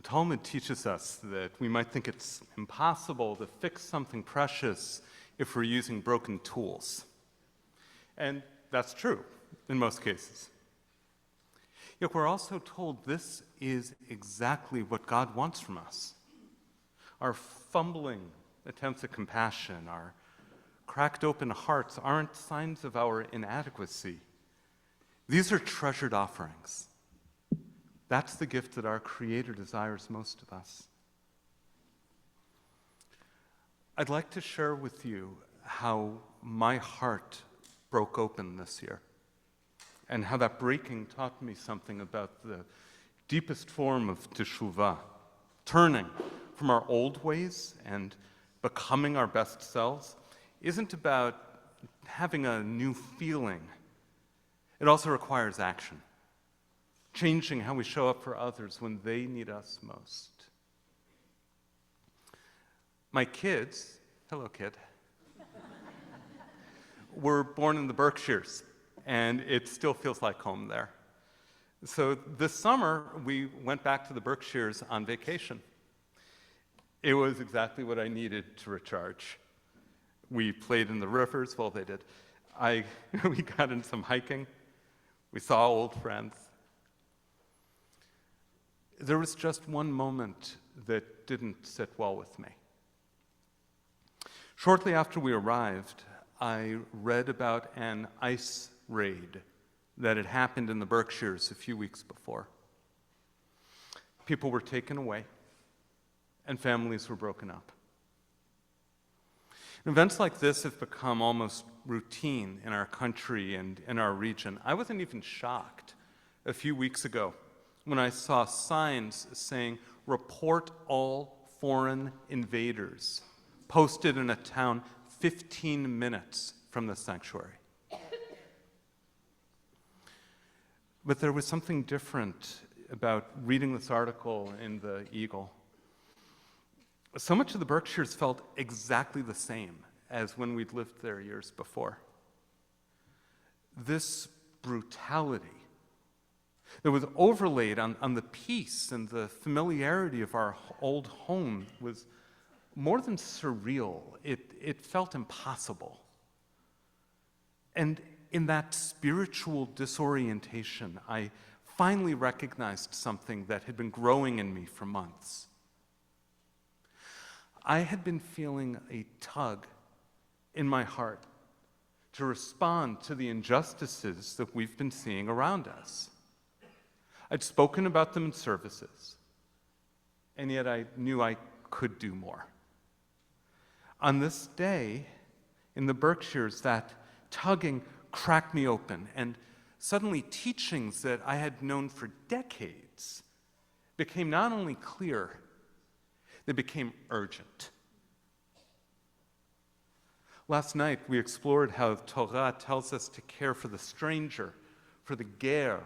Talmud teaches us that we might think it's impossible to fix something precious if we're using broken tools. And that's true in most cases. Yet we're also told this is exactly what God wants from us. Our fumbling attempts at compassion, our cracked open hearts aren't signs of our inadequacy. These are treasured offerings. That's the gift that our Creator desires most of us. I'd like to share with you how my heart broke open this year, and how that breaking taught me something about the deepest form of teshuvah, turning from our old ways and becoming our best selves isn't about having a new feeling. It also requires action, changing how we show up for others when they need us most. My kids, hello kid, were born in the Berkshires, and it still feels like home there. So this summer, we went back to the Berkshires on vacation. It was exactly what I needed to recharge. We played in the rivers, well, they did. We got in some hiking. We saw old friends. There was just one moment that didn't sit well with me. Shortly after we arrived, I read about an ice raid that had happened in the Berkshires a few weeks before. People were taken away, and families were broken up. Events like this have become almost routine in our country and in our region. I wasn't even shocked a few weeks ago when I saw signs saying, "Report all foreign invaders," posted in a town 15 minutes from the sanctuary. But there was something different about reading this article in the Eagle. So much of the Berkshires felt exactly the same as when we'd lived there years before. This brutality that was overlaid on the peace and the familiarity of our old home was more than surreal. It felt impossible. And in that spiritual disorientation, I finally recognized something that had been growing in me for months. I had been feeling a tug in my heart to respond to the injustices that we've been seeing around us. I'd spoken about them in services, and yet I knew I could do more. On this day, in the Berkshires, that tugging cracked me open, and suddenly teachings that I had known for decades became not only clear, they became urgent. Last night, we explored how Torah tells us to care for the stranger, for the ger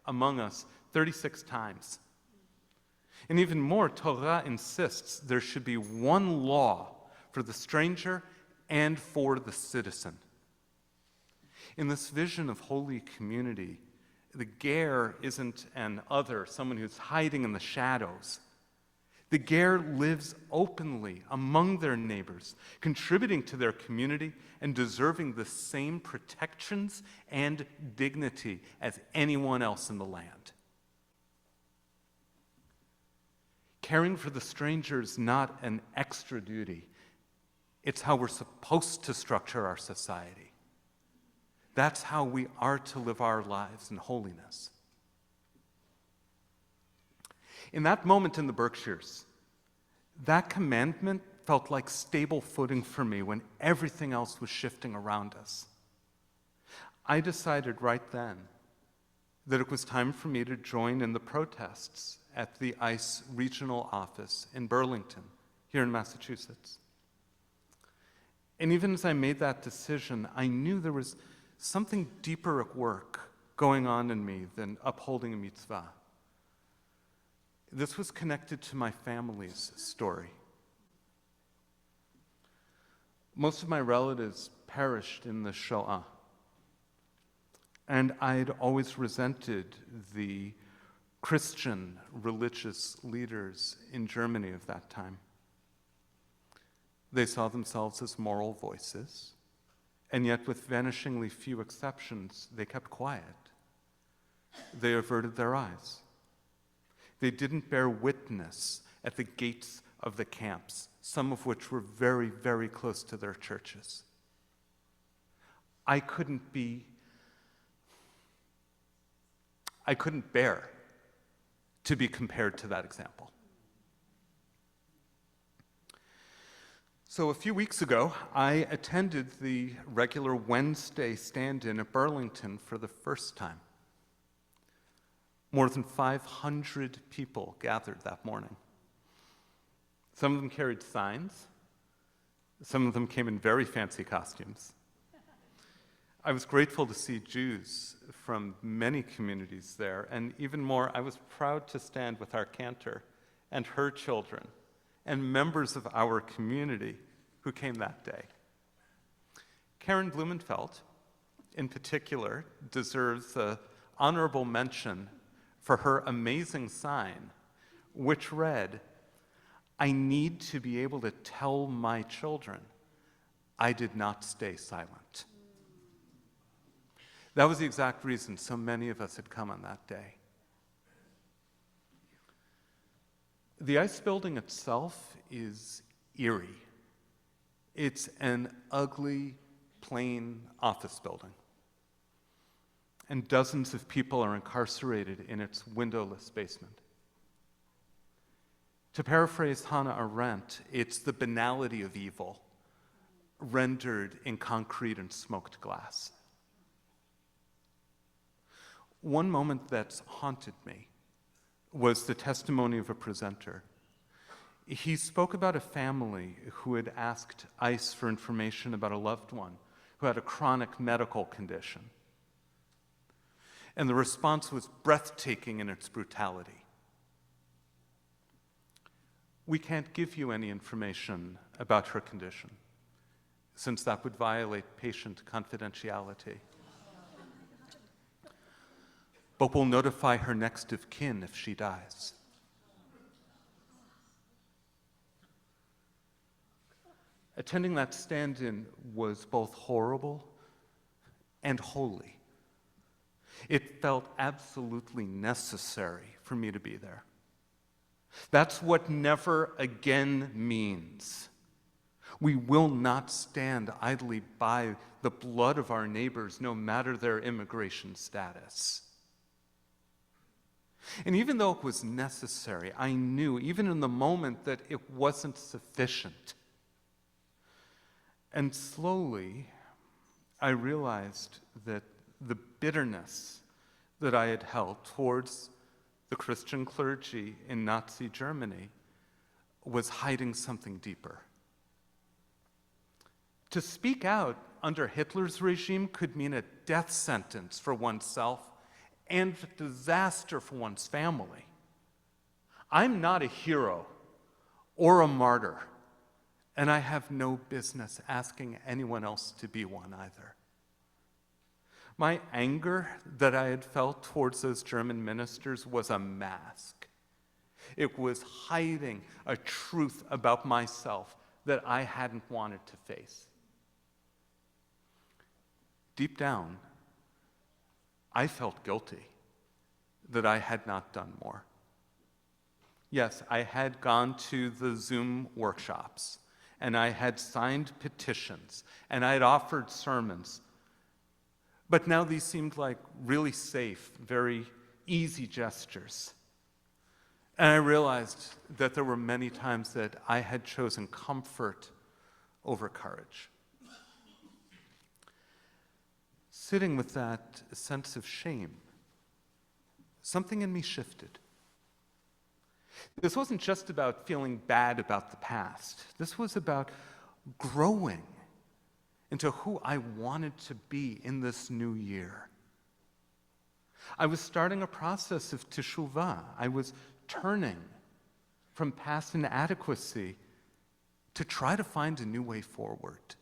among us 36 times. And even more, Torah insists there should be one law for the stranger and for the citizen. In this vision of holy community, the ger isn't an other, someone who's hiding in the shadows. The ger lives openly among their neighbors, contributing to their community and deserving the same protections and dignity as anyone else in the land. Caring for the stranger is not an extra duty. It's how we're supposed to structure our society. That's how we are to live our lives in holiness. In that moment in the Berkshires, that commandment felt like stable footing for me when everything else was shifting around us. I decided right then that it was time for me to join in the protests at the ICE regional office in Burlington, here in Massachusetts. And even as I made that decision, I knew there was something deeper at work going on in me than upholding a mitzvah. This was connected to my family's story. Most of my relatives perished in the Shoah, and I'd always resented the Christian religious leaders in Germany of that time. They saw themselves as moral voices, and yet with vanishingly few exceptions, they kept quiet. They averted their eyes. They didn't bear witness at the gates of the camps, some of which were very, very close to their churches. I couldn't bear to be compared to that example. So a few weeks ago, I attended the regular Wednesday stand-in at Burlington for the first time. More than 500 people gathered that morning. Some of them carried signs. Some of them came in very fancy costumes. I was grateful to see Jews from many communities there, and even more, I was proud to stand with our cantor and her children and members of our community who came that day. Karen Blumenfeld, in particular, deserves an honorable mention for her amazing sign, which read, "I need to be able to tell my children I did not stay silent." That was the exact reason so many of us had come on that day. The ice building itself is eerie. It's an ugly, plain office building. And dozens of people are incarcerated in its windowless basement. To paraphrase Hannah Arendt, it's the banality of evil rendered in concrete and smoked glass. One moment that's haunted me was the testimony of a presenter. He spoke about a family who had asked ICE for information about a loved one who had a chronic medical condition. And the response was breathtaking in its brutality. "We can't give you any information about her condition, since that would violate patient confidentiality. But we'll notify her next of kin if she dies." Attending that stand-in was both horrible and holy. It felt absolutely necessary for me to be there. That's what never again means. We will not stand idly by the blood of our neighbors, no matter their immigration status. And even though it was necessary, I knew, even in the moment, that it wasn't sufficient. And slowly, I realized that the bitterness that I had held towards the Christian clergy in Nazi Germany was hiding something deeper. To speak out under Hitler's regime could mean a death sentence for oneself and disaster for one's family. I'm not a hero or a martyr, and I have no business asking anyone else to be one either. My anger that I had felt towards those German ministers was a mask. It was hiding a truth about myself that I hadn't wanted to face. Deep down, I felt guilty that I had not done more. Yes, I had gone to the Zoom workshops, and I had signed petitions, and I had offered sermons. But now these seemed like really safe, very easy gestures. And I realized that there were many times that I had chosen comfort over courage. Sitting with that sense of shame, something in me shifted. This wasn't just about feeling bad about the past. This was about growing into who I wanted to be in this new year. I was starting a process of teshuvah. I was turning from past inadequacy to try to find a new way forward.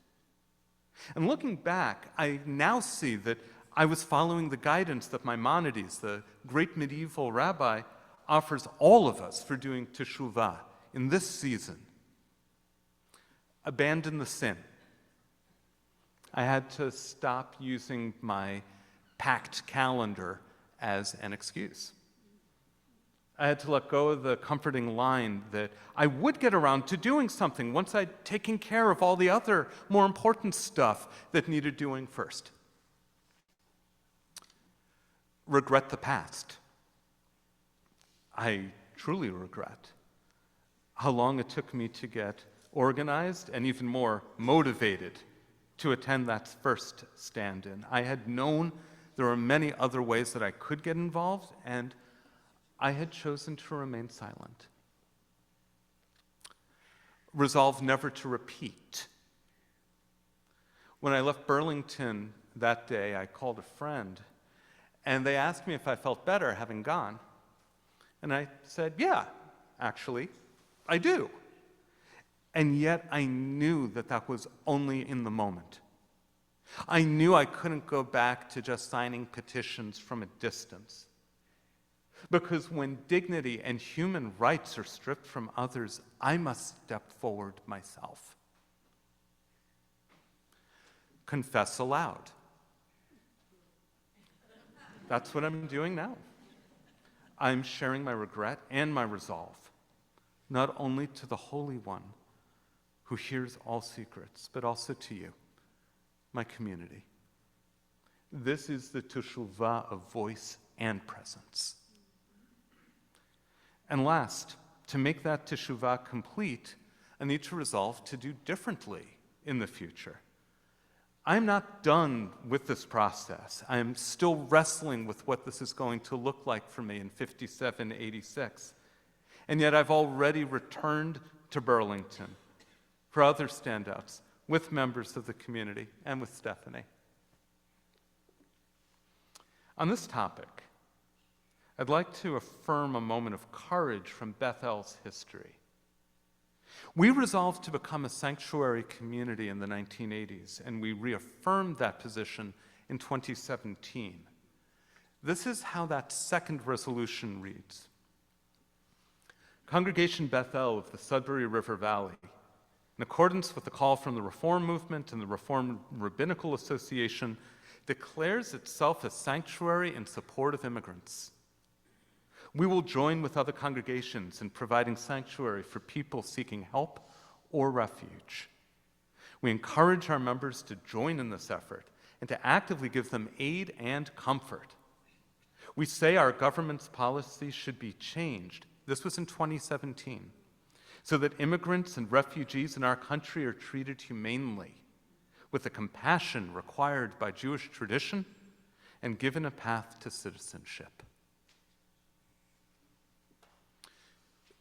And looking back, I now see that I was following the guidance that Maimonides, the great medieval rabbi, offers all of us for doing teshuvah in this season. Abandon the sin. I had to stop using my packed calendar as an excuse. I had to let go of the comforting line that I would get around to doing something once I'd taken care of all the other more important stuff that needed doing first. Regret the past. I truly regret how long it took me to get organized and even more motivated to attend that first stand-in. I had known there were many other ways that I could get involved, and I had chosen to remain silent. Resolve never to repeat. When I left Burlington that day, I called a friend, and they asked me if I felt better having gone. And I said, yeah, actually, I do. And yet I knew that that was only in the moment. I knew I couldn't go back to just signing petitions from a distance. Because when dignity and human rights are stripped from others, I must step forward myself. Confess aloud. That's what I'm doing now. I'm sharing my regret and my resolve, not only to the Holy One who hears all secrets, but also to you, my community. This is the teshuvah of voice and presence. And last, to make that teshuvah complete, I need to resolve to do differently in the future. I'm not done with this process. I'm still wrestling with what this is going to look like for me in 5786. And yet I've already returned to Burlington for other standouts with members of the community and with Stephanie. On this topic, I'd like to affirm a moment of courage from Bethel's history. We resolved to become a sanctuary community in the 1980s, and we reaffirmed that position in 2017. This is how that second resolution reads. Congregation Bethel of the Sudbury River Valley, in accordance with the call from the Reform Movement and the Reform Rabbinical Association, declares itself a sanctuary in support of immigrants. We will join with other congregations in providing sanctuary for people seeking help or refuge. We encourage our members to join in this effort and to actively give them aid and comfort. We say our government's policy should be changed. This was in 2017, so that immigrants and refugees in our country are treated humanely, with the compassion required by Jewish tradition, and given a path to citizenship.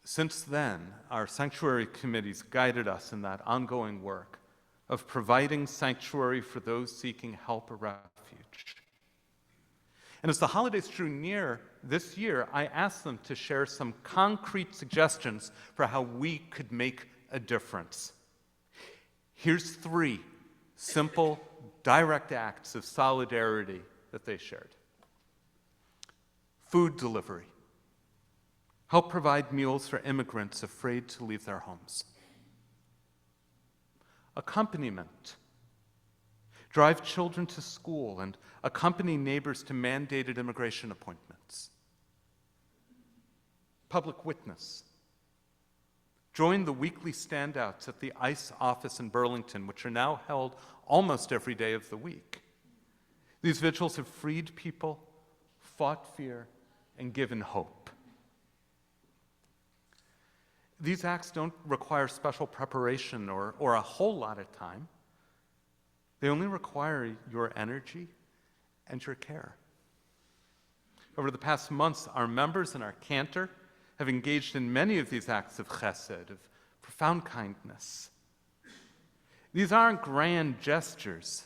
Since then, our sanctuary committees guided us in that ongoing work of providing sanctuary for those seeking help or refuge. And as the holidays drew near this year, I asked them to share some concrete suggestions for how we could make a difference. Here's 3 simple, direct acts of solidarity that they shared. Food delivery. Help provide meals for immigrants afraid to leave their homes. Accompaniment. Drive children to school and accompany neighbors to mandated immigration appointments. Public witness. Join the weekly standouts at the ICE office in Burlington, which are now held almost every day of the week. These vigils have freed people, fought fear, and given hope. These acts don't require special preparation or a whole lot of time. They only require your energy and your care. Over the past months, our members and our cantor have engaged in many of these acts of chesed, of profound kindness. These aren't grand gestures.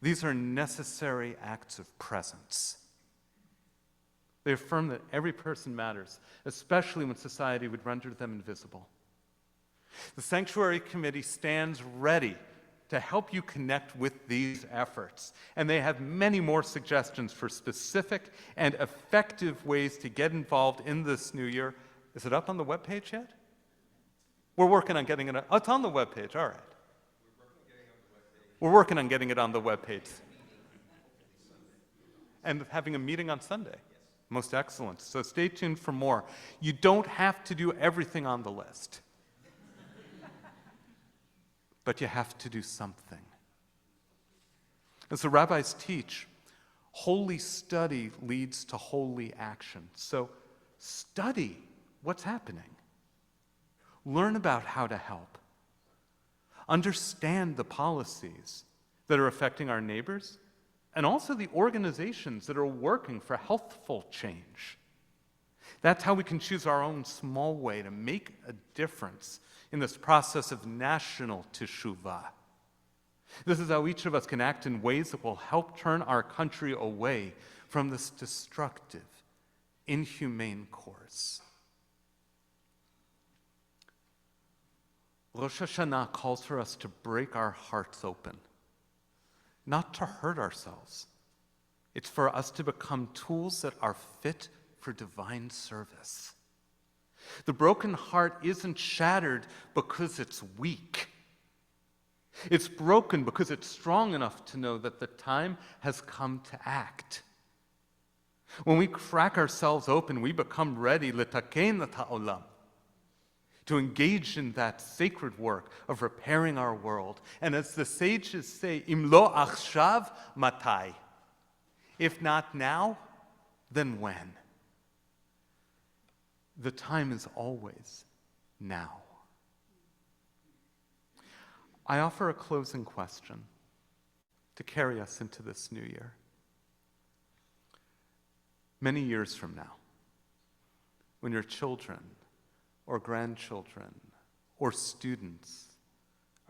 These are necessary acts of presence. They affirm that every person matters, especially when society would render them invisible. The Sanctuary Committee stands ready to help you connect with these efforts. And they have many more suggestions for specific and effective ways to get involved in this new year. Is it up on the webpage yet? We're working on getting it on. Oh, it's on the webpage, all right. We're working on getting it on the webpage. And having a meeting on Sunday. Most excellent. So stay tuned for more. You don't have to do everything on the list. But you have to do something. As the rabbis teach, holy study leads to holy action. So study what's happening. Learn about how to help. Understand the policies that are affecting our neighbors and also the organizations that are working for healthful change. That's how we can choose our own small way to make a difference in this process of national teshuvah. This is how each of us can act in ways that will help turn our country away from this destructive, inhumane course. Rosh Hashanah calls for us to break our hearts open, not to hurt ourselves. It's for us to become tools that are fit for divine service. The broken heart isn't shattered because it's weak. It's broken because it's strong enough to know that the time has come to act. When we crack ourselves open, we become ready litaken et ha'olam, to engage in that sacred work of repairing our world. And as the sages say, im lo achshav matai, if not now, then when? The time is always now. I offer a closing question to carry us into this new year. Many years from now, when your children or grandchildren or students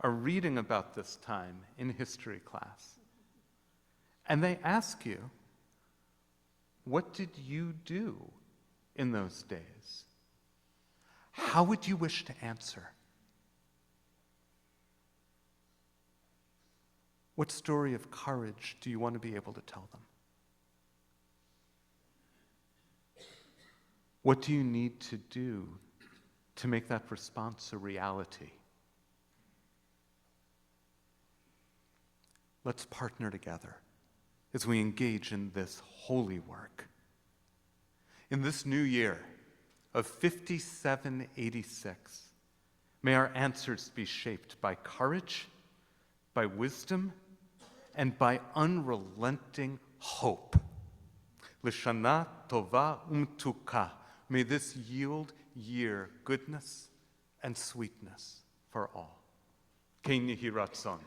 are reading about this time in history class, and they ask you, what did you do in those days? How would you wish to answer? What story of courage do you want to be able to tell them? What do you need to do to make that response a reality? Let's partner together as we engage in this holy work. In this new year of 5786, may our answers be shaped by courage, by wisdom, and by unrelenting hope. L'shana tova umtuka. May this yield year goodness and sweetness for all. Ken Yehi Ratzon.